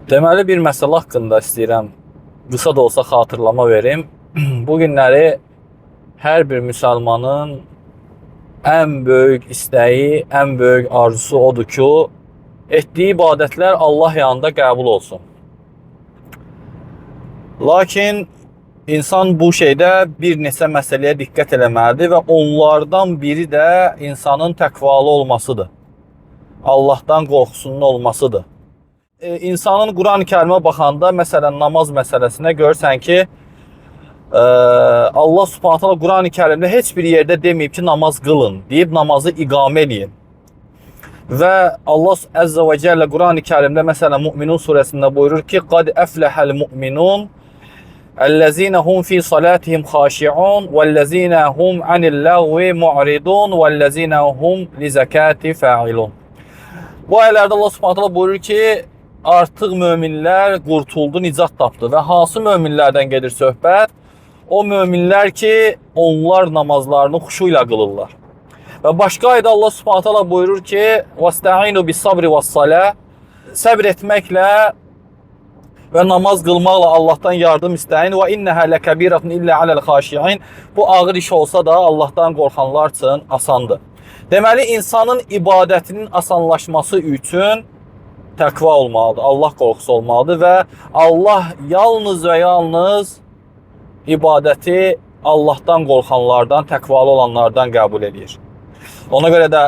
Deməli bir məsələ haqqında istəyirəm qısa da olsa xatırlama verim. Bu günləri hər bir müsəlmanın ən böyük istəyi, ən böyük arzusu odur ki, etdiyi ibadətlər Allah yanında qəbul olsun. Lakin insan bu şeydə bir neçə məsələyə diqqət eləməlidir və onlardan biri də insanın təqvalı olmasıdır. Allahdan qorxusunun olmasıdır. İnsanın Quran-ı Kərimə baxanda, məsələn, namaz məsələsinə görürsən ki, Allah Subhanahu taala Quran-ı Kərimdə heç bir yerdə deməyib ki, namaz qılın, deyib namazı iqamə eləyin. Və Allah Əzzə və Cəllə Quran-ı Kərimdə, məsələn, Müminun surəsində buyurur ki, qad əfləhəl müminun əllezine hum fi salatihim xaşi'un vəllezine hum anil-lagvi mu'ridun vəllezine hum li zakati fa'ilun. Bu ayələrdə Allah Subhanahu taala buyurur ki, artıq möminlər qurtuldu, nicat tapdı. Və hansı möminlərdən gedir söhbət? O möminlər ki, onlar namazlarını xuşu ilə qılırlar. Və başqa ayda Allah Subhanahu taala buyurur ki, "Vasta'inu bis-sabri was-salah", səbr etməklə və namaz qılmaqla Allahdan yardım istəyin. "Və inneha lekabiratun illa alel-xaşiin". Bu ağır iş olsa da Allahdan qorxanlar üçün asandır. Deməli, insanın ibadətinin asanlaşması üçün təqva olmalıdır, Allah qorxusu olmalıdır və Allah yalnız və yalnız ibadəti Allahdan qorxanlardan, təqvalı olanlardan qəbul edir. Ona görə də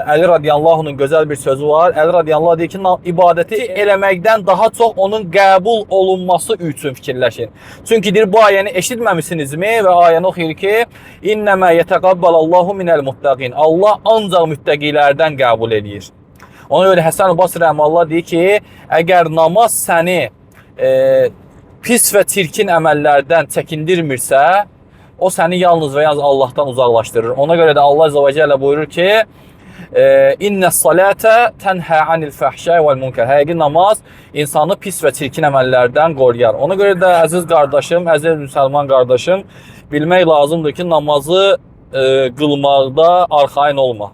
Əli radiyallahu anh'ın gözəl bir sözü var. Əli radiyallahu deyir ki, ibadəti eləməkdən daha çox onun qəbul olunması üçün fikirləşin. Çünki deyir, bu ayəni eşitməmisinizmi? Və ayəni oxuyur ki, "İnnəmə yetəqabbalallahu minəl muttaqin". Allah ancaq müttəqilərdən qəbul edir. Ona görə Həsən Basri rəhməhullah deyir ki, əgər namaz səni pis və çirkin əməllərdən çəkindirmirsə, o səni yalnız və yalnız Allahdan uzaqlaşdırır. Ona görə də Allah Azza və Cəllə buyurur ki, "İnnes-salate tenha anil-fahşai vel-munkar". Həqiqi namaz insanı pis və çirkin əməllərdən qoruyar. Ona görə də əziz qardaşım, əziz müsəlman qardaşım, bilmək lazımdır ki, namazı qılmaqda arxayın olma.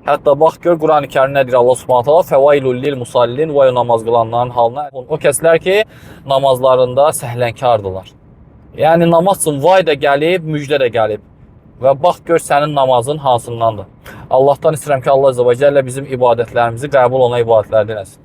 Hətta bax gör Quran-ı Kərim nə deyir Allah Subhanahu taala? "Fəvailul lil-musallin" və namaz qılanların halına. O kəslər ki, namazlarında səhlənkardılar. Yəni namaz üçün vay da gəlib, müjdə də gəlib. Və bax gör sənin namazın hansındandır. Allahdan istəyirəm ki, Allah Azza və Cəllə bizim ibadətlərimizi qəbul oluna ibadətlərdən etsin.